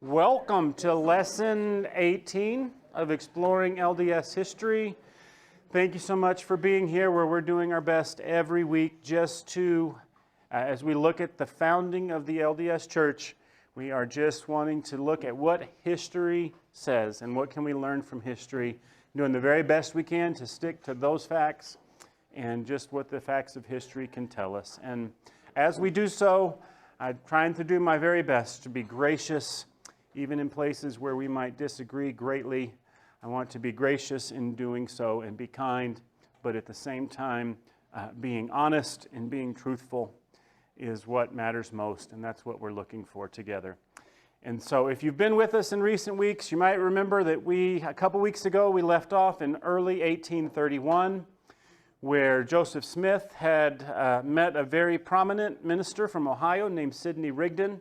Welcome to Lesson 18 of Exploring LDS History. Thank you so much for being here, where we're doing our best every week just to, as we look at the founding of the LDS Church, we are just wanting to look at what history says and what can we learn from history, doing the very best we can to stick to those facts and just what the facts of history can tell us. And as we do so, I'm trying to do my very best to be gracious, even in places where we might disagree greatly. I want to be gracious in doing so and be kind, but at the same time, being honest and being truthful is what matters most, and that's what we're looking for together. And so if you've been with us in recent weeks, you might remember that a couple weeks ago, we left off in early 1831, where Joseph Smith had met a very prominent minister from Ohio named Sidney Rigdon,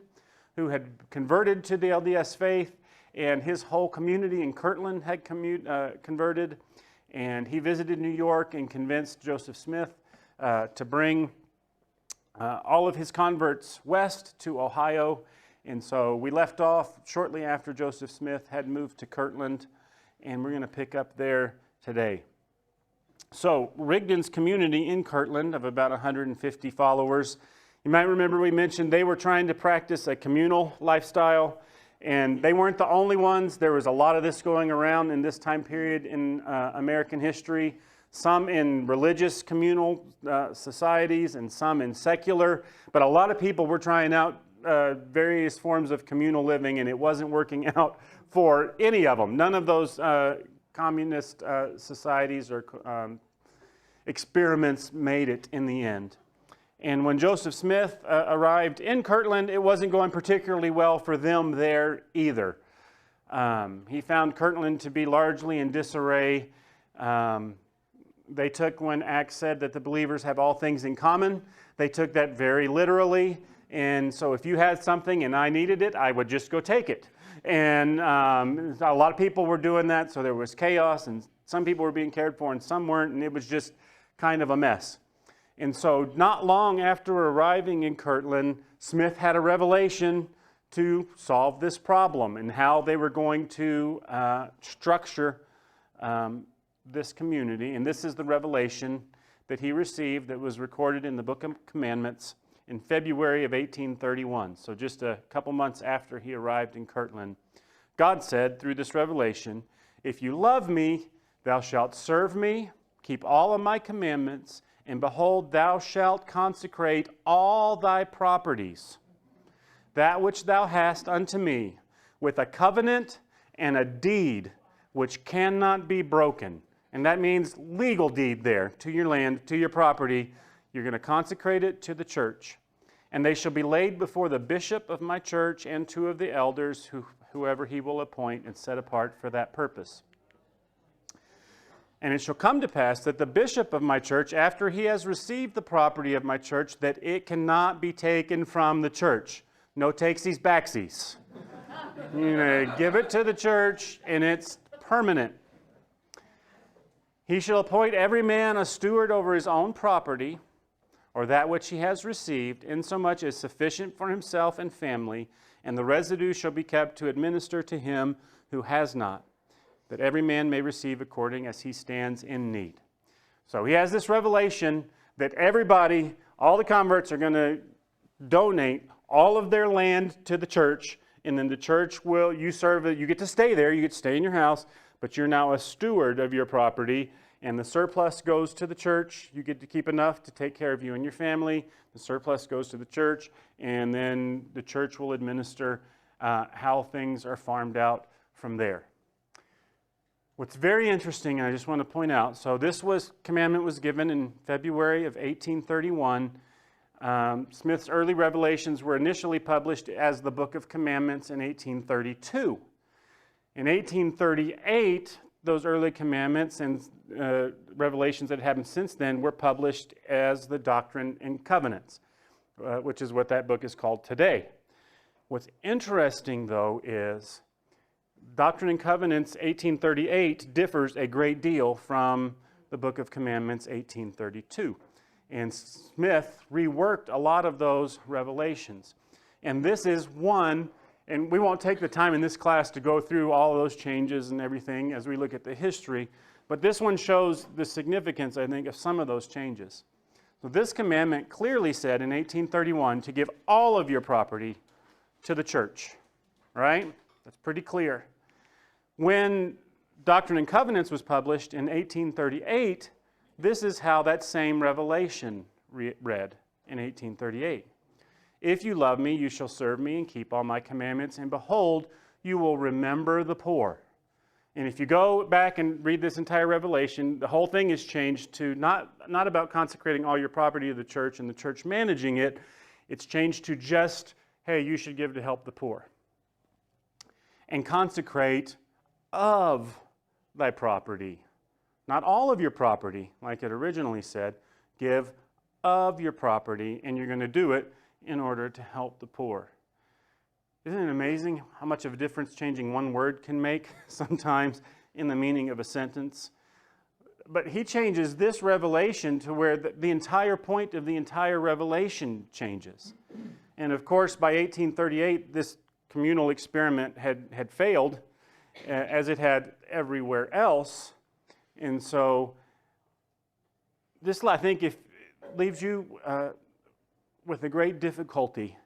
who had converted to the LDS faith, and his whole community in Kirtland had converted. And he visited New York and convinced Joseph Smith to bring all of his converts west to Ohio. And so we left off shortly after Joseph Smith had moved to Kirtland, and we're going to pick up there today. So Rigdon's community in Kirtland of about 150 followers. You might remember we mentioned they were trying to practice a communal lifestyle, and they weren't the only ones. There was a lot of this going around in this time period in American history, some in religious communal societies and some in secular, but a lot of people were trying out various forms of communal living, and it wasn't working out for any of them. None of those communist societies or experiments made it in the end. And when Joseph Smith arrived in Kirtland, it wasn't going particularly well for them there either. He found Kirtland to be largely in disarray. They took, when Acts said that the believers have all things in common, they took that very literally. And so if you had something and I needed it, I would just go take it. And a lot of people were doing that, so there was chaos, and some people were being cared for and some weren't, and it was just kind of a mess. And so not long after arriving in Kirtland, Smith had a revelation to solve this problem and how they were going to structure this community. And this is the revelation that he received that was recorded in the Book of Commandments in February of 1831. So just a couple months after he arrived in Kirtland. God said through this revelation, "If you love me, thou shalt serve me, keep all of my commandments, and behold, thou shalt consecrate all thy properties, that which thou hast unto me, with a covenant and a deed which cannot be broken." And that means legal deed there, to your land, to your property. You're going to consecrate it to the church. "And they shall be laid before the bishop of my church and two of the elders, whoever he will appoint and set apart for that purpose. And it shall come to pass that the bishop of my church, after he has received the property of my church, that it cannot be taken from the church." No takesies, backsies. You're going to give it to the church, and it's permanent. "He shall appoint every man a steward over his own property, or that which he has received, insomuch as sufficient for himself and family, and the residue shall be kept to administer to him who has not, that every man may receive according as he stands in need." So he has this revelation that everybody, all the converts, are going to donate all of their land to the church, and then the church will, you serve it, you get to stay there, you get to stay in your house, but you're now a steward of your property, and the surplus goes to the church. You get to keep enough to take care of you and your family. The surplus goes to the church, and then the church will administer how things are farmed out from there. What's very interesting, and I just want to point out, so this commandment was given in February of 1831. Smith's early revelations were initially published as the Book of Commandments in 1832. In 1838, those early commandments and revelations that happened since then were published as the Doctrine and Covenants, which is what that book is called today. What's interesting, though, is Doctrine and Covenants 1838 differs a great deal from the Book of Commandments 1832. And Smith reworked a lot of those revelations. And this is one And we won't take the time in this class to go through all of those changes and everything as we look at the history, but this one shows the significance, I think, of some of those changes. So this commandment clearly said in 1831 to give all of your property to the church, right? That's pretty clear. When Doctrine and Covenants was published in 1838, this is how that same revelation read in 1838. If you love me, you shall serve me and keep all my commandments, and behold, you will remember the poor. And if you go back and read this entire revelation, the whole thing is changed to not about consecrating all your property to the church and the church managing it. It's changed to just, hey, you should give to help the poor. And consecrate of thy property. Not all of your property, like it originally said. Give of your property, and you're going to do it in order to help the poor. Isn't it amazing how much of a difference changing one word can make sometimes in the meaning of a sentence? But he changes this revelation to where the entire point of the entire revelation changes. And of course, by 1838, this communal experiment had failed, as it had everywhere else. And so this, I think, leaves you with a great difficulty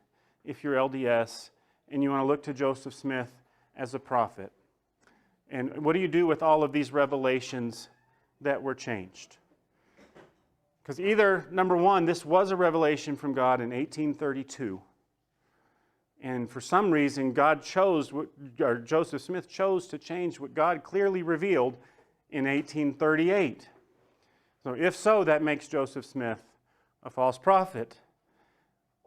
if you're LDS and you want to look to Joseph Smith as a prophet. And what do you do with all of these revelations that were changed? Because either, number one, this was a revelation from God in 1832, and for some reason Joseph Smith chose to change what God clearly revealed in 1838. So if so, that makes Joseph Smith a false prophet.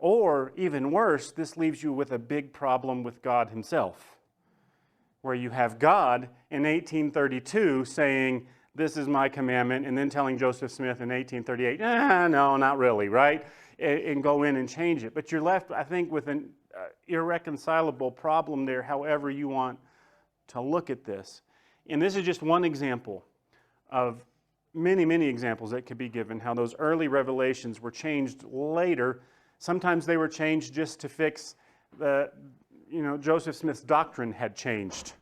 Or, even worse, this leaves you with a big problem with God himself, where you have God in 1832 saying, this is my commandment, and then telling Joseph Smith in 1838, no, not really, right? And go in and change it. But you're left, I think, with an irreconcilable problem there, however you want to look at this. And this is just one example of many, many examples that could be given, how those early revelations were changed later. Sometimes they were changed just to fix Joseph Smith's doctrine had changed.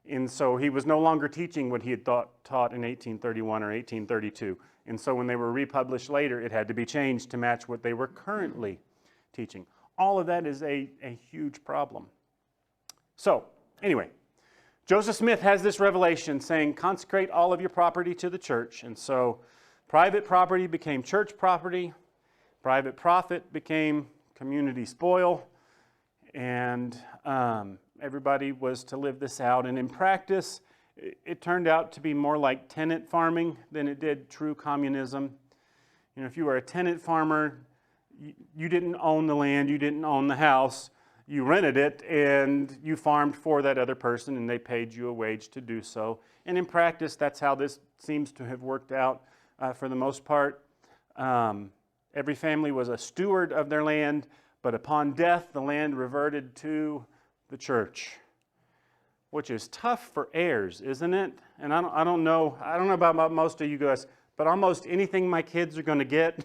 And so he was no longer teaching what he had taught in 1831 or 1832. And so when they were republished later, it had to be changed to match what they were currently teaching. All of that is a huge problem. So, anyway, Joseph Smith has this revelation saying, consecrate all of your property to the church. And so private property became church property. Private profit became community spoil, and everybody was to live this out. And in practice, it turned out to be more like tenant farming than it did true communism. You know, if you were a tenant farmer, you didn't own the land, you didn't own the house, you rented it, and you farmed for that other person, and they paid you a wage to do so. And in practice, that's how this seems to have worked out for the most part. Every family was a steward of their land, but upon death, the land reverted to the church, which is tough for heirs, isn't it? And I don't know about most of you guys, but almost anything my kids are going to get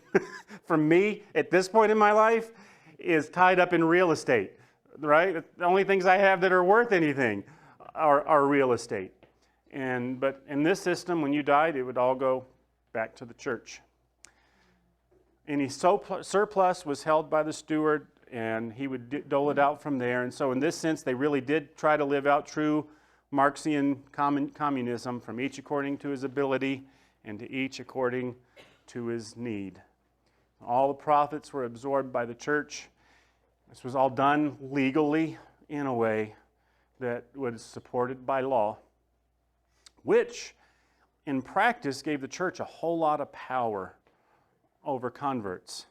from me at this point in my life is tied up in real estate, right? The only things I have that are worth anything are real estate. But in this system, when you died, it would all go back to the church. Any surplus was held by the steward, and he would dole it out from there. And so in this sense, they really did try to live out true Marxian communism, from each according to his ability and to each according to his need. All the profits were absorbed by the church. This was all done legally in a way that was supported by law, which in practice gave the church a whole lot of power over converts.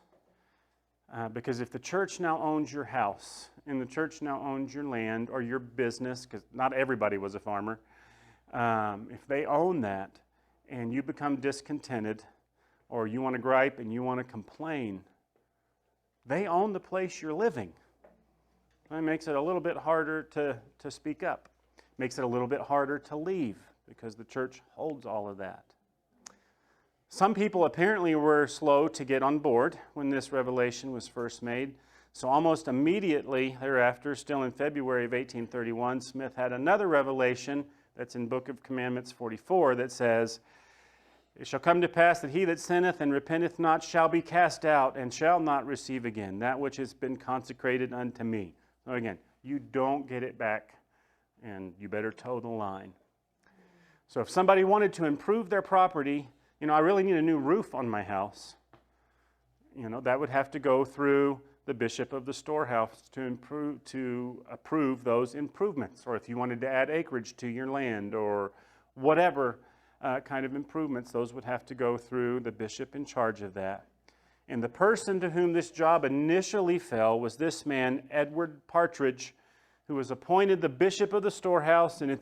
Because if the church now owns your house, and the church now owns your land or your business, because not everybody was a farmer, if they own that and you become discontented, or you want to gripe and you want to complain, they own the place you're living. That makes it a little bit harder to speak up. Makes it a little bit harder to leave, because the church holds all of that. Some people apparently were slow to get on board when this revelation was first made. So almost immediately thereafter, still in February of 1831, Smith had another revelation that's in Book of Commandments 44 that says, "It shall come to pass that he that sinneth and repenteth not shall be cast out and shall not receive again that which has been consecrated unto me." So again, you don't get it back, and you better toe the line. So if somebody wanted to improve their property, I really need a new roof on my house. That would have to go through the bishop of the storehouse to approve those improvements. Or if you wanted to add acreage to your land or whatever kind of improvements, those would have to go through the bishop in charge of that. And the person to whom this job initially fell was this man, Edward Partridge, who was appointed the bishop of the storehouse. And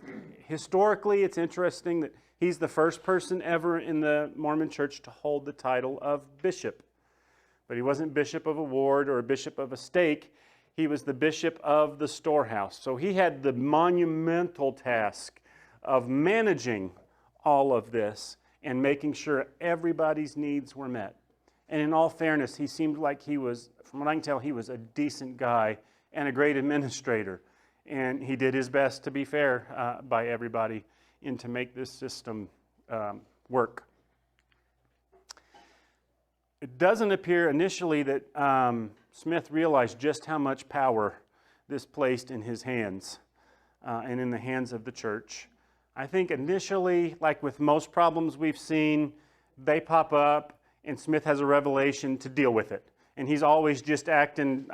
historically, it's interesting that he's the first person ever in the Mormon church to hold the title of bishop. But he wasn't bishop of a ward or a bishop of a stake. He was the bishop of the storehouse. So he had the monumental task of managing all of this and making sure everybody's needs were met. And in all fairness, he seemed like he was, from what I can tell, he was a decent guy and a great administrator. And he did his best to be fair by everybody and to make this system work. It doesn't appear initially that Smith realized just how much power this placed in his hands and in the hands of the church. I think initially, like with most problems we've seen, they pop up and Smith has a revelation to deal with it. And he's always just acting,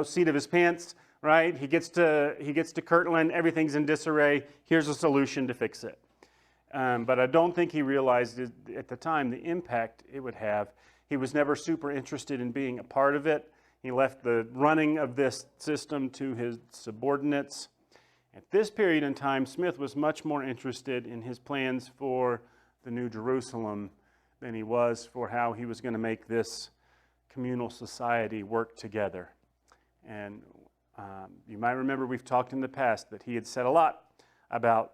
seat of his pants, right? He gets to Kirtland, everything's in disarray. Here's a solution to fix it. But I don't think he realized at the time the impact it would have. He was never super interested in being a part of it. He left the running of this system to his subordinates. At this period in time, Smith was much more interested in his plans for the New Jerusalem than he was for how he was going to make this communal society work together. And you might remember we've talked in the past that he had said a lot about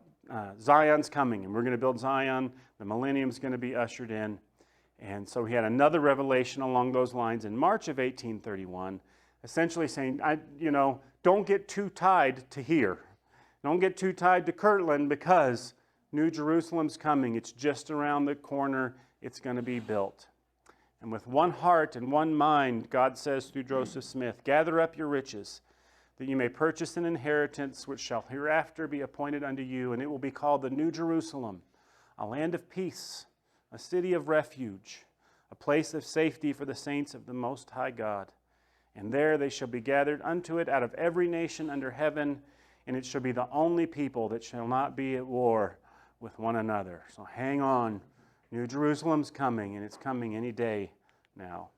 Zion's coming, and we're going to build Zion. The millennium's going to be ushered in. And so he had another revelation along those lines in March of 1831, essentially saying, don't get too tied to here. Don't get too tied to Kirtland because New Jerusalem's coming. It's just around the corner. It's going to be built. And with one heart and one mind, God says through Joseph Smith, "Gather up your riches, that you may purchase an inheritance which shall hereafter be appointed unto you, and it will be called the New Jerusalem, a land of peace, a city of refuge, a place of safety for the saints of the Most High God. And there they shall be gathered unto it out of every nation under heaven, and it shall be the only people that shall not be at war with one another." So hang on. New Jerusalem's coming, and it's coming any day now.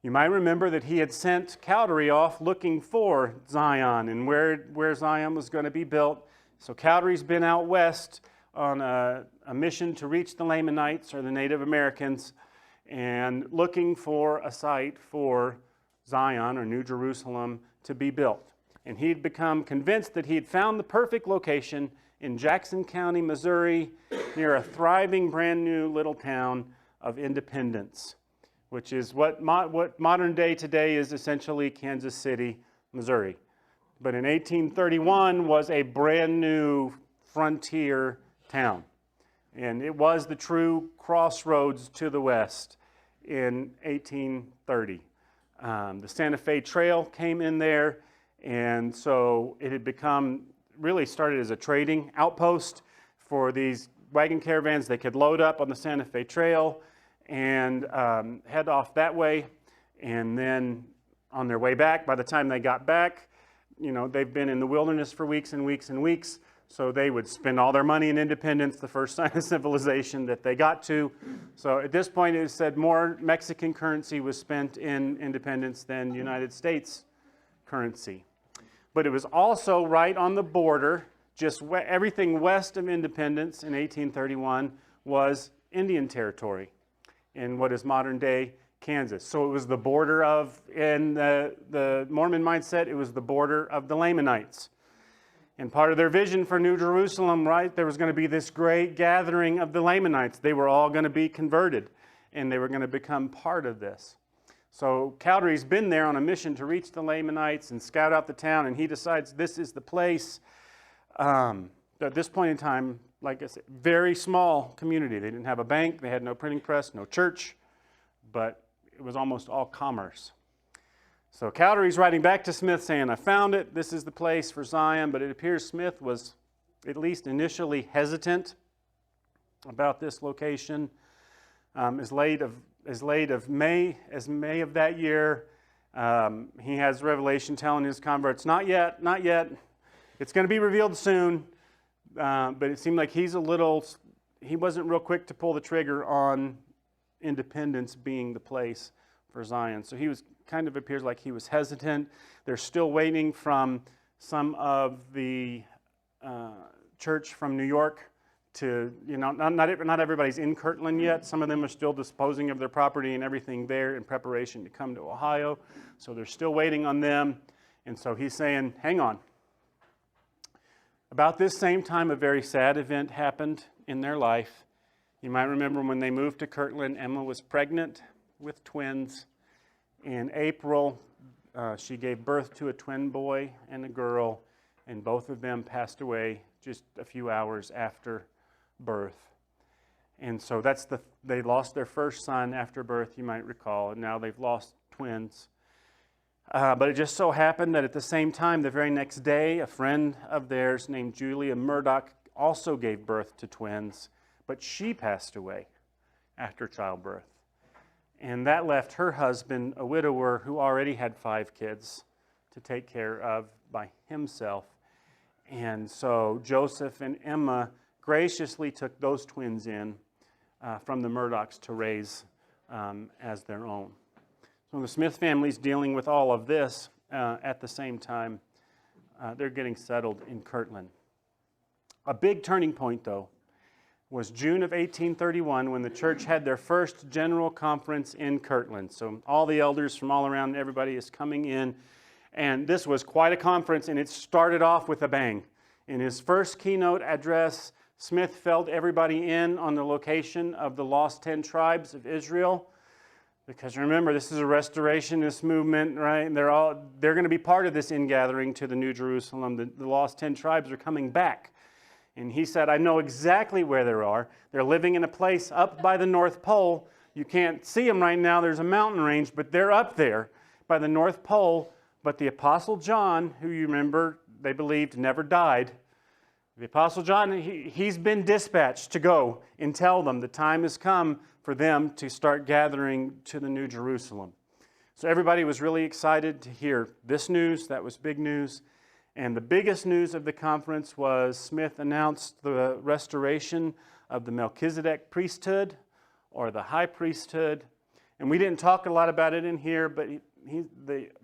You might remember that he had sent Cowdery off looking for Zion and where Zion was going to be built. So Cowdery's been out west on a mission to reach the Lamanites, or the Native Americans, and looking for a site for Zion, or New Jerusalem, to be built. And he'd become convinced that he had found the perfect location in Jackson County, Missouri, near a thriving brand new little town of Independence, which is what modern day today is essentially Kansas City, Missouri. But in 1831 was a brand new frontier town. And it was the true crossroads to the west in 1830. The Santa Fe Trail came in there, and so it had really started as a trading outpost for these wagon caravans. They could load up on the Santa Fe Trail and head off that way, and then on their way back, by the time they got back, they've been in the wilderness for weeks and weeks and weeks. So they would spend all their money in Independence, the first sign of civilization that they got to. So at this point, it said more Mexican currency was spent in Independence than United States currency. But it was also right on the border, just everything west of Independence in 1831 was Indian territory in what is modern day Kansas. So it was the border of, in the Mormon mindset, it was the border of the Lamanites. And part of their vision for New Jerusalem, right, there was going to be this great gathering of the Lamanites. They were all going to be converted, and they were going to become part of this. So Cowdery's been there on a mission to reach the Lamanites and scout out the town, and he decides this is the place. At this point in time, like I said, very small community. They didn't have a bank, they had no printing press, no church, but it was almost all commerce. So Cowdery's writing back to Smith saying, I found it, this is the place for Zion, but it appears Smith was at least initially hesitant about this location. As late as May of that year, he has revelation telling his converts, not yet, it's going to be revealed soon, but it seemed like he wasn't real quick to pull the trigger on independence being the place for Zion. So he was kind of appears like he was hesitant. They're still waiting from some of the church from New York to, not everybody's in Kirtland yet. Some of them are still disposing of their property and everything there in preparation to come to Ohio. So they're still waiting on them. And so he's saying, hang on. About this same time, a very sad event happened in their life. You might remember when they moved to Kirtland, Emma was pregnant with twins. In April, she gave birth to a twin boy and a girl, and both of them passed away just a few hours after birth. And so they lost their first son after birth, you might recall, and now they've lost twins. But it just so happened that at the same time, the very next day, a friend of theirs named Julia Murdoch also gave birth to twins, but she passed away after childbirth. And that left her husband, a widower who already had 5 kids to take care of by himself. And so Joseph and Emma graciously took those twins in from the Murdochs to raise as their own. So the Smith family's dealing with all of this at the same time. They're getting settled in Kirtland. A big turning point, though, was June of 1831 when the church had their first general conference in Kirtland. So all the elders from all around, everybody is coming in. And this was quite a conference, and it started off with a bang. In his first keynote address, Smith filled everybody in on the location of the lost 10 tribes of Israel. Because remember, this is a restorationist movement, right? And they're going to be part of this ingathering to the New Jerusalem. The lost 10 tribes are coming back. And he said, I know exactly where they are. They're living in a place up by the North Pole. You can't see them right now. There's a mountain range, but they're up there by the North Pole. But the Apostle John, who you remember they believed never died, the Apostle John, he's been dispatched to go and tell them the time has come for them to start gathering to the New Jerusalem. So everybody was really excited to hear this news. That was big news. And the biggest news of the conference was Smith announced the restoration of the Melchizedek priesthood, or the high priesthood. And we didn't talk a lot about it in here, but the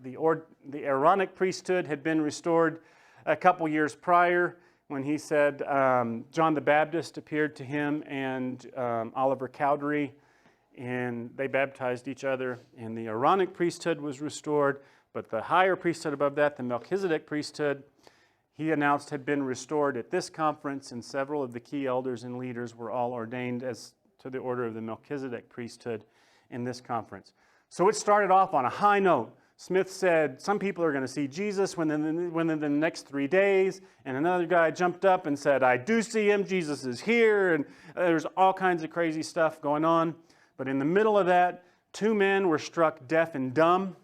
Aaronic priesthood had been restored a couple years prior when he said John the Baptist appeared to him and Oliver Cowdery, and they baptized each other, and the Aaronic priesthood was restored. But the higher priesthood above that, the Melchizedek priesthood, he announced had been restored at this conference, and several of the key elders and leaders were all ordained as to the order of the Melchizedek priesthood in this conference. So it started off on a high note. Smith said some people are going to see Jesus within the next 3 days, and another guy jumped up and said, I do see him, Jesus is here, and there's all kinds of crazy stuff going on. But in the middle of that, 2 men were struck deaf and dumb.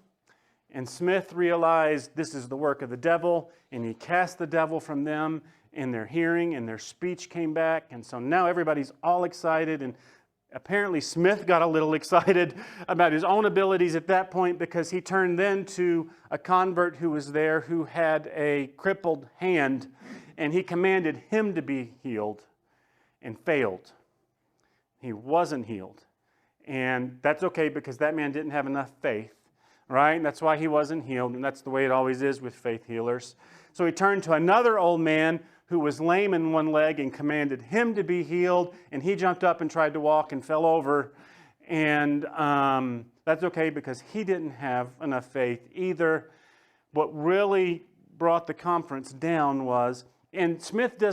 And Smith realized this is the work of the devil, and he cast the devil from them in their hearing, and their speech came back. And so now everybody's all excited, and apparently Smith got a little excited about his own abilities at that point, because he turned then to a convert who was there who had a crippled hand, and he commanded him to be healed and failed. He wasn't healed. And that's okay, because that man didn't have enough faith. Right? And that's why he wasn't healed, and that's the way it always is with faith healers. So he turned to another old man who was lame in one leg and commanded him to be healed, and he jumped up and tried to walk and fell over. And that's okay, because he didn't have enough faith either. What really brought the conference down was, and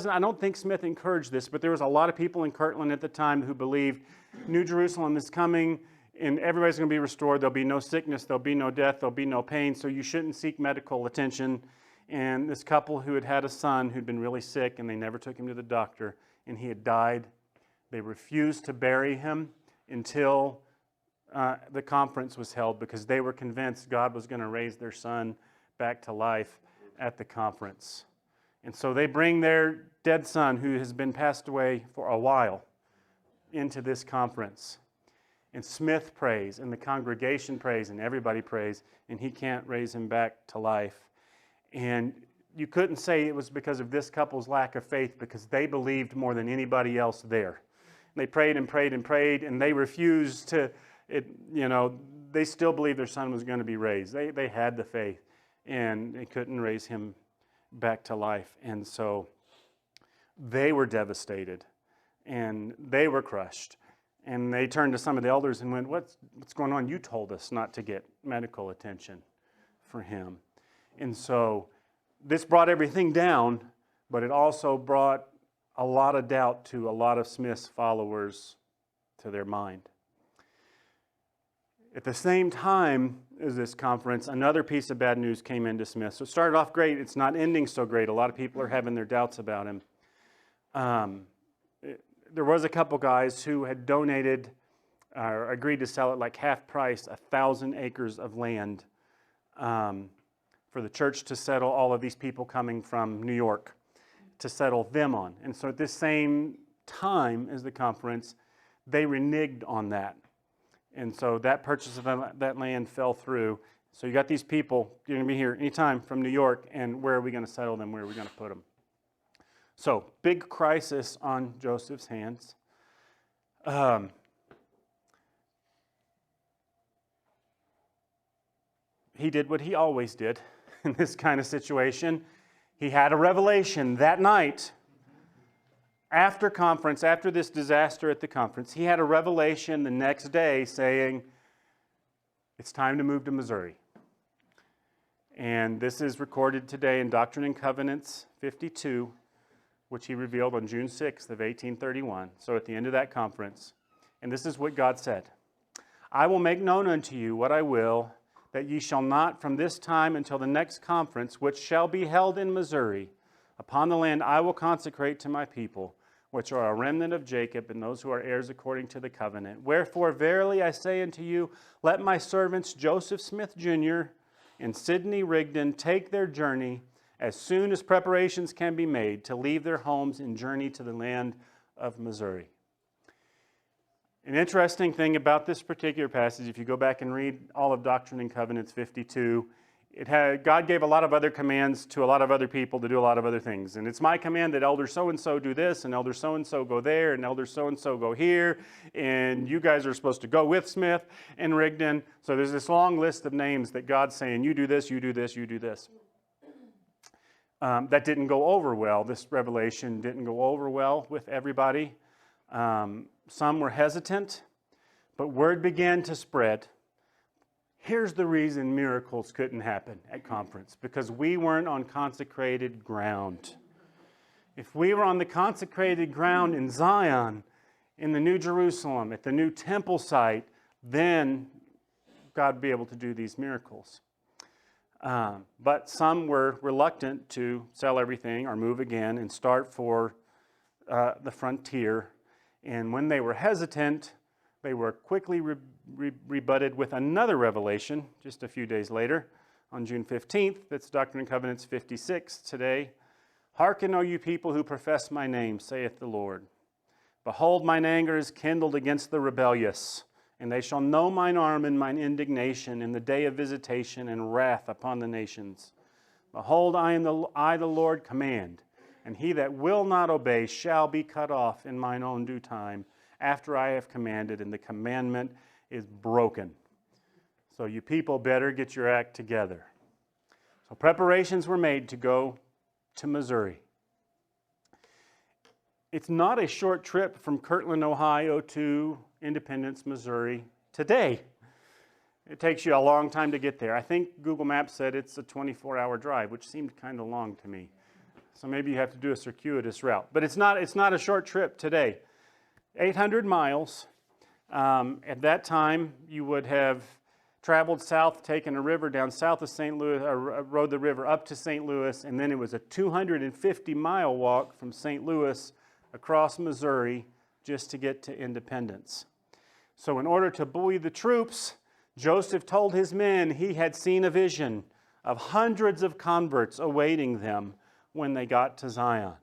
I don't think Smith encouraged this, but there was a lot of people in Kirtland at the time who believed New Jerusalem is coming, and everybody's going to be restored. There'll be no sickness, there'll be no death, there'll be no pain, so you shouldn't seek medical attention. And this couple who had had a son who'd been really sick, and they never took him to the doctor, and he had died. They refused to bury him until the conference was held, because they were convinced God was going to raise their son back to life at the conference. And so they bring their dead son, who has been passed away for a while, into this conference. And Smith prays, and the congregation prays, and everybody prays, and he can't raise him back to life. And you couldn't say it was because of this couple's lack of faith, because they believed more than anybody else there. They prayed and prayed and prayed, and they refused to, they still believed their son was going to be raised. They had the faith, and they couldn't raise him back to life. And so they were devastated, and they were crushed. And they turned to some of the elders and went, what's going on? You told us not to get medical attention for him. And so this brought everything down, but it also brought a lot of doubt to a lot of Smith's followers to their mind. At the same time as this conference, another piece of bad news came into Smith. So it started off great. It's not ending so great. A lot of people are having their doubts about him. There was a couple guys who had donated or agreed to sell at like half price 1,000 acres of land for the church to settle all of these people coming from New York, to settle them on. And so at this same time as the conference, they reneged on that. And so that purchase of that land fell through. So you got these people, you're going to be here anytime from New York, and where are we going to settle them? Where are we going to put them? So big crisis on Joseph's hands. He did what he always did in this kind of situation. He had a revelation that night. After conference, after this disaster at the conference, he had a revelation the next day saying, it's time to move to Missouri. And this is recorded today in Doctrine and Covenants 52, which he revealed on June 6th of 1831, so at the end of that conference. And this is what God said. I will make known unto you what I will, that ye shall not from this time until the next conference, which shall be held in Missouri, upon the land I will consecrate to my people, which are a remnant of Jacob, and those who are heirs according to the covenant. Wherefore, verily I say unto you, let my servants Joseph Smith Jr. and Sidney Rigdon take their journey as soon as preparations can be made to leave their homes and journey to the land of Missouri. An interesting thing about this particular passage, if you go back and read all of Doctrine and Covenants 52, God gave a lot of other commands to a lot of other people to do a lot of other things. And it's my command that elder so-and-so do this, and elder so-and-so go there, and elder so-and-so go here, and you guys are supposed to go with Smith and Rigdon. So there's this long list of names that God's saying, you do this, you do this, you do this. That didn't go over well. This revelation didn't go over well with everybody. Some were hesitant, but word began to spread. Here's the reason miracles couldn't happen at conference, because we weren't on consecrated ground. If we were on the consecrated ground in Zion, in the New Jerusalem, at the new temple site, then God would be able to do these miracles. But some were reluctant to sell everything or move again and start for the frontier. And when they were hesitant, they were quickly rebutted with another revelation just a few days later on June 15th. That's Doctrine and Covenants 56 today. Hearken, O you people who profess my name, saith the Lord. Behold, mine anger is kindled against the rebellious, and they shall know mine arm and mine indignation in the day of visitation and wrath upon the nations. Behold, I, the Lord, command, and he that will not obey shall be cut off in mine own due time, after I have commanded, and the commandment is broken. So you people better get your act together. So preparations were made to go to Missouri. It's not a short trip from Kirtland, Ohio to Independence, Missouri today. It takes you a long time to get there. I think Google Maps said it's a 24-hour drive, which seemed kind of long to me. So maybe you have to do a circuitous route. But it's not a short trip today. 800 miles. At that time, you would have traveled south, taken a river down south of St. Louis, or rode the river up to St. Louis, and then it was a 250-mile walk from St. Louis across Missouri just to get to Independence. So in order to buoy the troops, Joseph told his men he had seen a vision of hundreds of converts awaiting them when they got to Zion.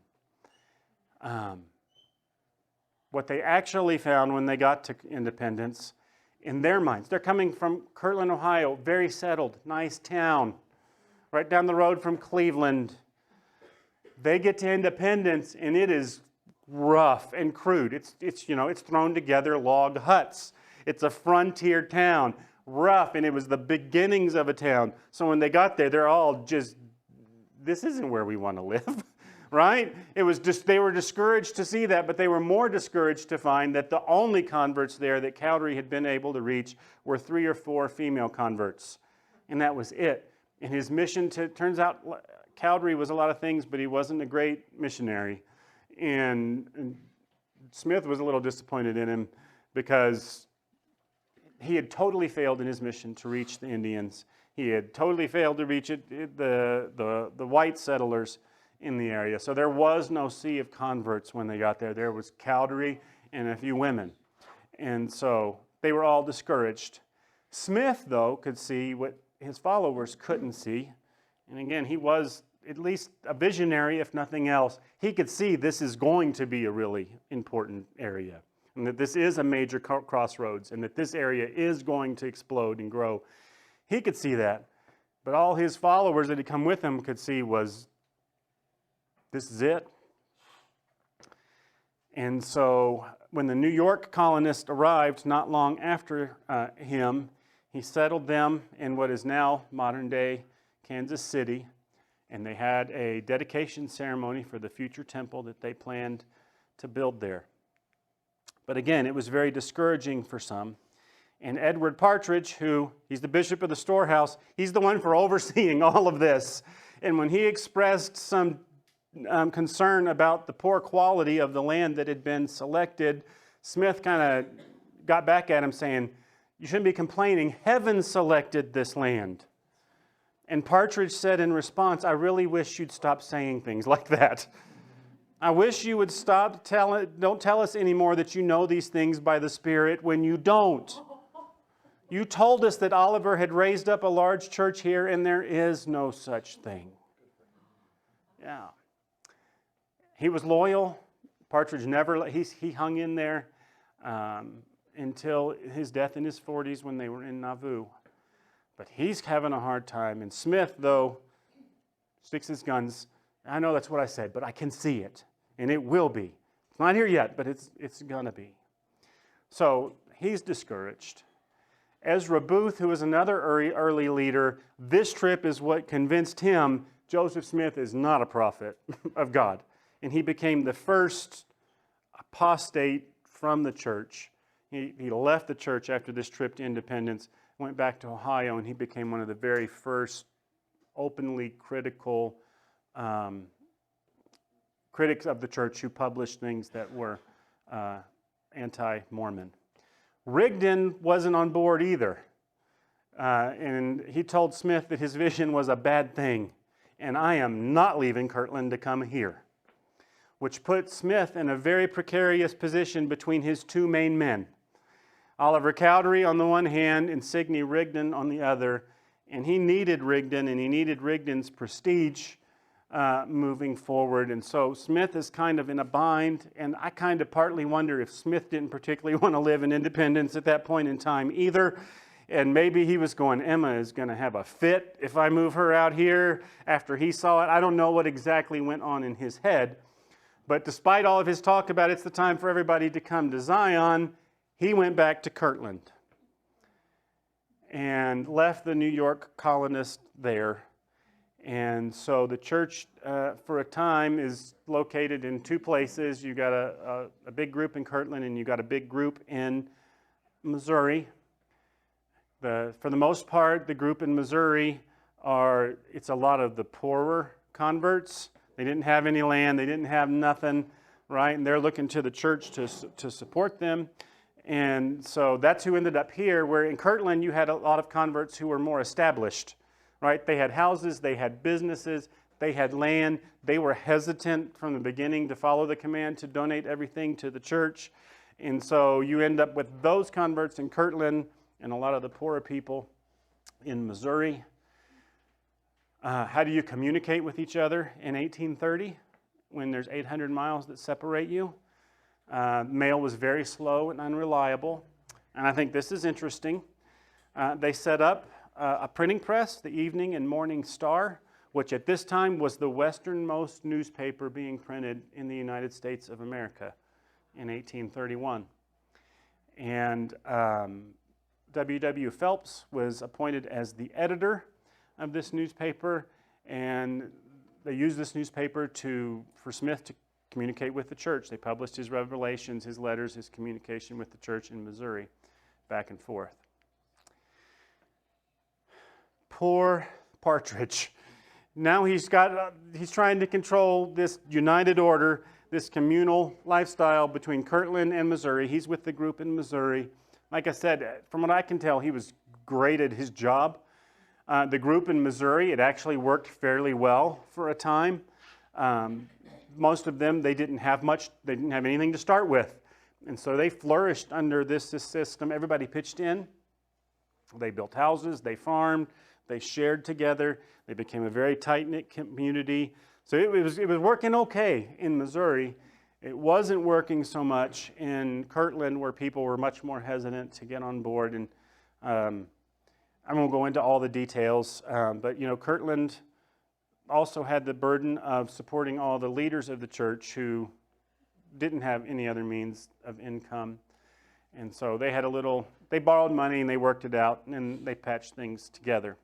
What they actually found when they got to Independence, in their minds, they're coming from Kirtland, Ohio, very settled, nice town, right down the road from Cleveland. They get to Independence, and it is rough and crude. It's thrown together log huts. It's a frontier town, rough, and it was the beginnings of a town. So when they got there, they're all just, this isn't where we want to live. Right? It was just, they were discouraged to see that, but they were more discouraged to find that the only converts there that Cowdery had been able to reach were 3 or 4 female converts. And that was it. And his mission turns out Cowdery was a lot of things, but he wasn't a great missionary. And Smith was a little disappointed in him because he had totally failed in his mission to reach the Indians. He had totally failed to reach the white settlers in the area. So there was no sea of converts when they got there. There was Cowdery and a few women. And so they were all discouraged. Smith, though, could see what his followers couldn't see. And again, he was at least a visionary, if nothing else. He could see this is going to be a really important area, and that this is a major crossroads, and that this area is going to explode and grow. He could see that. But all his followers that had come with him could see was, this is it. And so when the New York colonists arrived not long after him, he settled them in what is now modern-day Kansas City, and they had a dedication ceremony for the future temple that they planned to build there. But again, it was very discouraging for some. And Edward Partridge, he's the bishop of the storehouse, he's the one for overseeing all of this. And when he expressed some concern about the poor quality of the land that had been selected, Smith kind of got back at him saying, you shouldn't be complaining, heaven selected this land. And Partridge said in response, I really wish you'd stop saying things like that. I wish you would stop don't tell us anymore that you know these things by the Spirit when you don't. You told us that Oliver had raised up a large church here, and there is no such thing. Yeah. He was loyal. Partridge he hung in there until his death in his 40s when they were in Nauvoo. But he's having a hard time. And Smith, though, sticks his guns. I know that's what I said, but I can see it. And it will be. It's not here yet, but it's going to be. So he's discouraged. Ezra Booth, who was another early leader, this trip is what convinced him Joseph Smith is not a prophet of God. And he became the first apostate from the church. He left the church after this trip to Independence, went back to Ohio, and he became one of the very first openly critical critics of the church who published things that were anti-Mormon. Rigdon wasn't on board either. And he told Smith that his vision was a bad thing. And I am not leaving Kirtland to come here. Which put Smith in a very precarious position between his 2 main men. Oliver Cowdery on the one hand and Sidney Rigdon on the other. And he needed Rigdon, and he needed Rigdon's prestige moving forward. And so Smith is kind of in a bind, and I kind of partly wonder if Smith didn't particularly want to live in Independence at that point in time either. And maybe he was going, Emma is going to have a fit if I move her out here after he saw it. I don't know what exactly went on in his head. But despite all of his talk about it's the time for everybody to come to Zion, he went back to Kirtland and left the New York colonists there. And so the church, for a time, is located in 2 places. You got a big group in Kirtland, and you got a big group in Missouri. For the most part, the group in Missouri it's a lot of the poorer converts. They didn't have any land. They didn't have nothing, right? And they're looking to the church to support them. And so that's who ended up here, where in Kirtland you had a lot of converts who were more established, right? They had houses, they had businesses, they had land. They were hesitant from the beginning to follow the command to donate everything to the church. And so you end up with those converts in Kirtland and a lot of the poorer people in Missouri. How do you communicate with each other in 1830 when there's 800 miles that separate you? Mail was very slow and unreliable. And I think this is interesting. They set up a printing press, the Evening and Morning Star, which at this time was the westernmost newspaper being printed in the United States of America in 1831. And W.W. Phelps was appointed as the editor of this newspaper, and they used this newspaper for Smith to communicate with the church. They published his revelations, his letters, his communication with the church in Missouri, back and forth. Poor Partridge. Now he's trying to control this united order, this communal lifestyle between Kirtland and Missouri. He's with the group in Missouri. Like I said, from what I can tell, he was great at his job. The group in Missouri, it actually worked fairly well for a time. Most of them, they didn't have anything to start with. And so they flourished under this system. Everybody pitched in. They built houses, they farmed, they shared together. They became a very tight-knit community. So it was working okay in Missouri. It wasn't working so much in Kirtland, where people were much more hesitant to get on board. And I won't go into all the details, but Kirtland also had the burden of supporting all the leaders of the church who didn't have any other means of income. And so they borrowed money and they worked it out and they patched things together.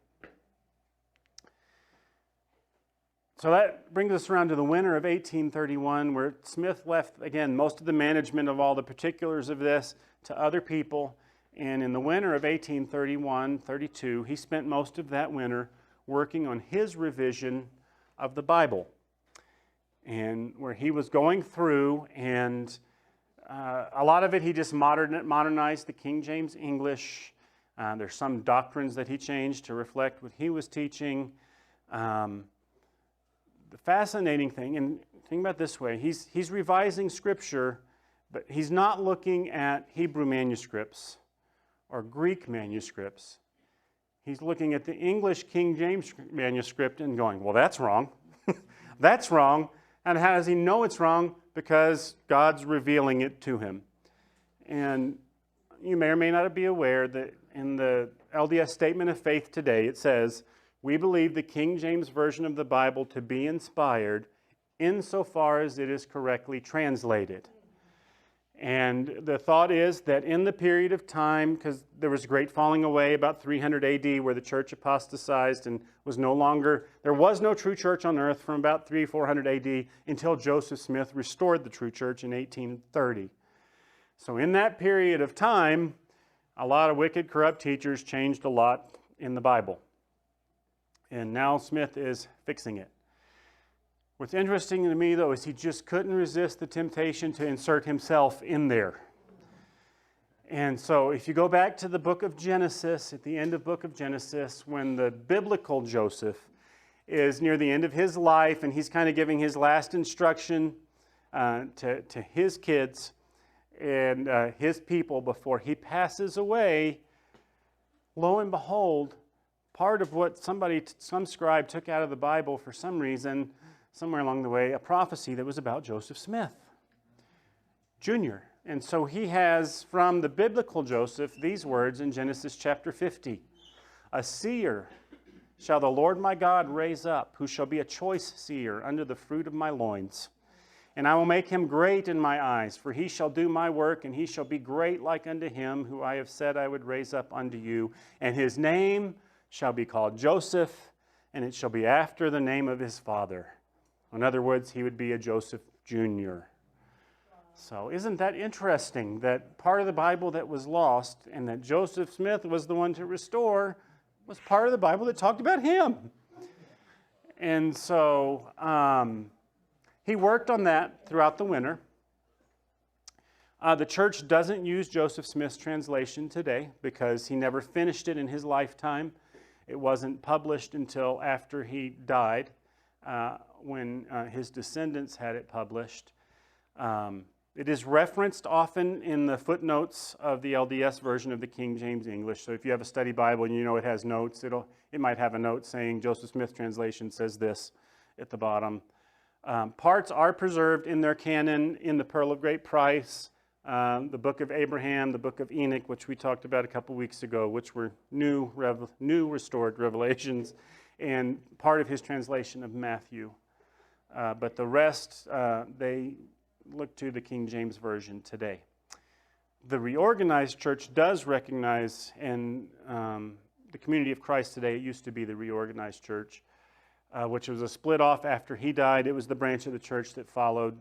So that brings us around to the winter of 1831, where Smith left, again, most of the management of all the particulars of this to other people. And in the winter of 1831-32, he spent most of that winter working on his revision of the Bible. And where he was going through, and a lot of it he just modernized the King James English. There's some doctrines that he changed to reflect what he was teaching. The fascinating thing, and think about it this way, he's revising Scripture, but he's not looking at Hebrew manuscripts or Greek manuscripts. He's looking at the English King James manuscript and going, well, that's wrong. That's wrong. And how does he know it's wrong? Because God's revealing it to him. And you may or may not be aware that in the LDS Statement of Faith today, it says, we believe the King James Version of the Bible to be inspired insofar as it is correctly translated. And the thought is that in the period of time, because there was a great falling away about 300 AD where the church apostatized and there was no true church on earth from about 400 AD until Joseph Smith restored the true church in 1830. So in that period of time, a lot of wicked, corrupt teachers changed a lot in the Bible. And now Smith is fixing it. What's interesting to me, though, is he just couldn't resist the temptation to insert himself in there. And so if you go back to the book of Genesis, at the end of book of Genesis, when the biblical Joseph is near the end of his life and he's kind of giving his last instruction to his kids and his people before he passes away, lo and behold, part of what some scribe took out of the Bible for some reason, somewhere along the way, a prophecy that was about Joseph Smith, Jr. And so he has, from the biblical Joseph, these words in Genesis chapter 50. A seer shall the Lord my God raise up, who shall be a choice seer under the fruit of my loins. And I will make him great in my eyes, for he shall do my work, and he shall be great like unto him, who I have said I would raise up unto you. And his name shall be called Joseph, and it shall be after the name of his father. In other words, he would be a Joseph Jr. So isn't that interesting that part of the Bible that was lost and that Joseph Smith was the one to restore was part of the Bible that talked about him? And so he worked on that throughout the winter. The church doesn't use Joseph Smith's translation today because he never finished it in his lifetime. It wasn't published until after he died, when his descendants had it published. It is referenced often in the footnotes of the LDS version of the King James English. So if you have a study Bible and you know it has notes, it might have a note saying Joseph Smith translation says this at the bottom. Parts are preserved in their canon in the Pearl of Great Price, the Book of Abraham, the Book of Enoch, which we talked about a couple weeks ago, which were new restored revelations, and part of his translation of Matthew. But the rest, they look to the King James Version today. The reorganized church does recognize, and the Community of Christ today, it used to be the reorganized church, which was a split off after he died. It was the branch of the church that followed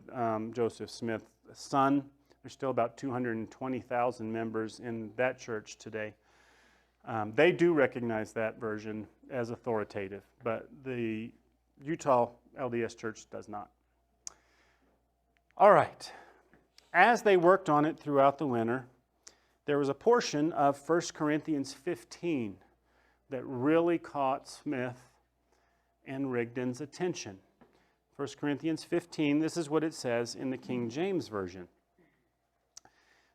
Joseph Smith's son. There's still about 220,000 members in that church today. They do recognize that version as authoritative, but the Utah LDS Church does not. All right. As they worked on it throughout the winter, there was a portion of 1 Corinthians 15 that really caught Smith and Rigdon's attention. 1 Corinthians 15, this is what it says in the King James Version.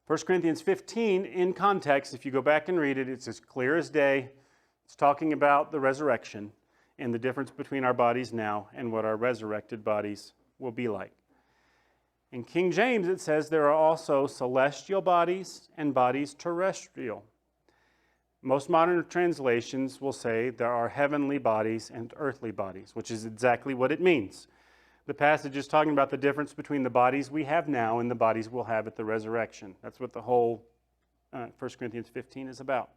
1 Corinthians 15, in context, if you go back and read it, it's as clear as day. It's talking about the resurrection and the difference between our bodies now and what our resurrected bodies will be like. In King James, it says there are also celestial bodies and bodies terrestrial. Most modern translations will say there are heavenly bodies and earthly bodies, which is exactly what it means. The passage is talking about the difference between the bodies we have now and the bodies we'll have at the resurrection. That's what the whole 1 Corinthians 15 is about.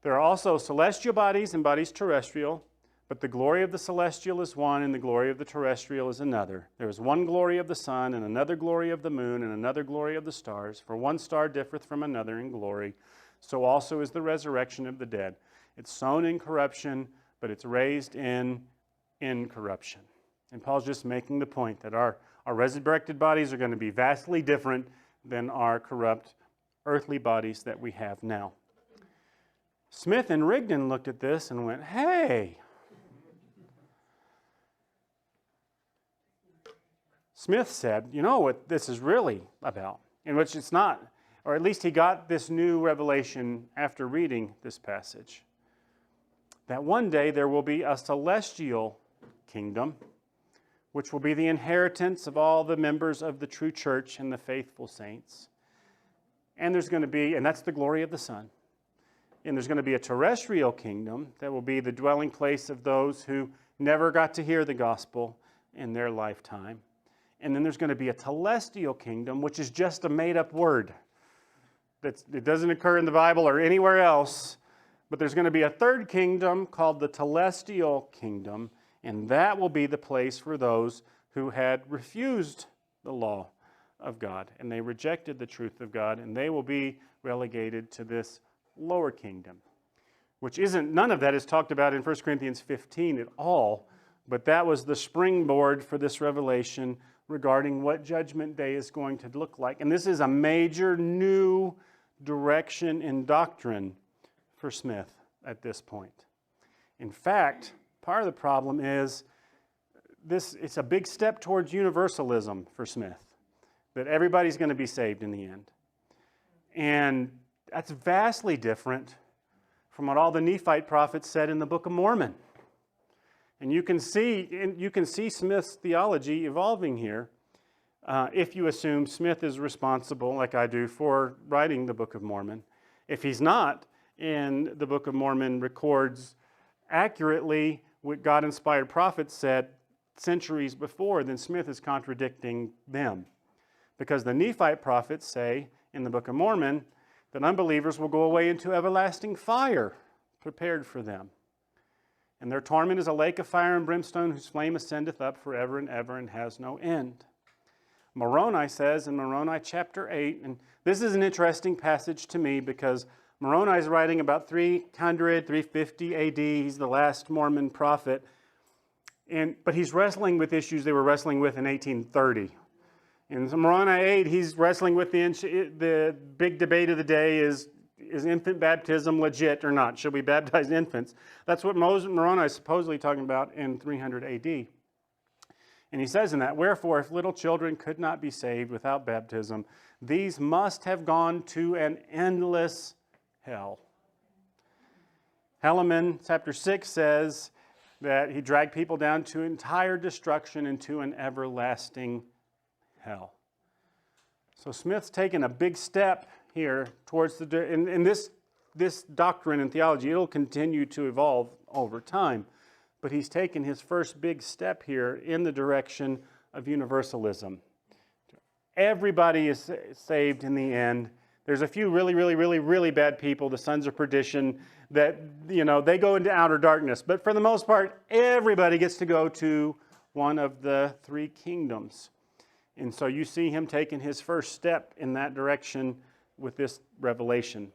There are also celestial bodies and bodies terrestrial, but the glory of the celestial is one and the glory of the terrestrial is another. There is one glory of the sun and another glory of the moon and another glory of the stars, for one star differeth from another in glory. So also is the resurrection of the dead. It's sown in corruption, but it's raised in incorruption. And Paul's just making the point that our resurrected bodies are going to be vastly different than our corrupt earthly bodies that we have now. Smith and Rigdon looked at this and went, hey. Smith said, you know what this is really about, in which it's not, or at least he got this new revelation after reading this passage, that one day there will be a celestial kingdom, which will be the inheritance of all the members of the true church and the faithful saints. And there's going to be, and that's the glory of the Son. And there's going to be a terrestrial kingdom that will be the dwelling place of those who never got to hear the gospel in their lifetime. And then there's going to be a telestial kingdom, which is just a made-up word. It doesn't occur in the Bible or anywhere else. But there's going to be a third kingdom called the telestial kingdom, and that will be the place for those who had refused the law of God, and they rejected the truth of God, and they will be relegated to this lower kingdom, which none of that is talked about in 1 Corinthians 15 at all, but that was the springboard for this revelation regarding what Judgment Day is going to look like. And this is a major new direction in doctrine for Smith at this point. In fact, part of the problem is it's a big step towards universalism for Smith, that everybody's going to be saved in the end. And that's vastly different from what all the Nephite prophets said in the Book of Mormon. And you can see Smith's theology evolving here if you assume Smith is responsible, like I do, for writing the Book of Mormon. If he's not, and the Book of Mormon records accurately what God-inspired prophets said centuries before, then Smith is contradicting them. Because the Nephite prophets say in the Book of Mormon that unbelievers will go away into everlasting fire prepared for them. And their torment is a lake of fire and brimstone whose flame ascendeth up forever and ever and has no end. Moroni says in Moroni chapter 8, and this is an interesting passage to me because Moroni is writing about 300, 350 AD. He's the last Mormon prophet. But he's wrestling with issues they were wrestling with in 1830. In Moroni 8, he's wrestling with the big debate of the day is infant baptism legit or not? Should we baptize infants? That's what Moroni is supposedly talking about in 300 AD. And he says in that, wherefore, if little children could not be saved without baptism, these must have gone to an endless hell. Helaman chapter 6 says that he dragged people down to entire destruction and to an everlasting hell. So Smith's taken a big step here towards in this doctrine and theology. It'll continue to evolve over time. But he's taken his first big step here in the direction of universalism. Everybody is saved in the end. There's a few really bad people, the sons of perdition, that, they go into outer darkness. But for the most part, everybody gets to go to one of the three kingdoms. And so you see him taking his first step in that direction with this revelation.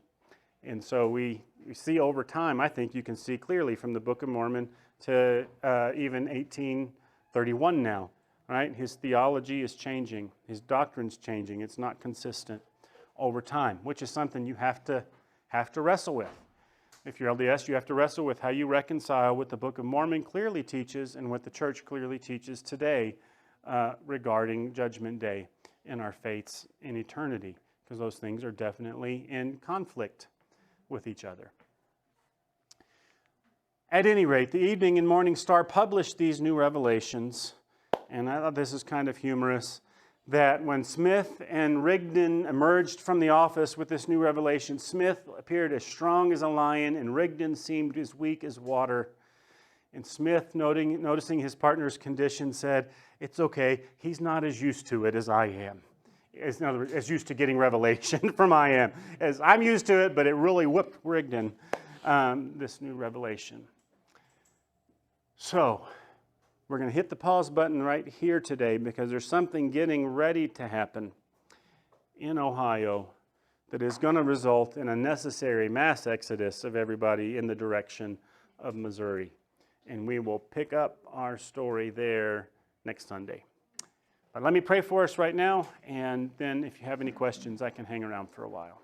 And so we see over time, I think you can see clearly from the Book of Mormon to even 1831 now, right? His theology is changing. His doctrine's changing. It's not consistent over time, which is something you have to wrestle with. If you're LDS, you have to wrestle with how you reconcile what the Book of Mormon clearly teaches and what the church clearly teaches today regarding Judgment Day and our fates in eternity, because those things are definitely in conflict with each other. At any rate, the Evening and Morning Star published these new revelations, and I thought this is kind of humorous, that when Smith and Rigdon emerged from the office with this new revelation, Smith appeared as strong as a lion, and Rigdon seemed as weak as water. And Smith, noticing his partner's condition, said, "It's okay, he's not as used to it as I am." In other words, as used to getting revelation from I am. As I'm used to it, but it really whooped Rigdon, this new revelation. So, we're going to hit the pause button right here today because there's something getting ready to happen in Ohio that is going to result in a necessary mass exodus of everybody in the direction of Missouri. And we will pick up our story there next Sunday. But let me pray for us right now, and then if you have any questions, I can hang around for a while.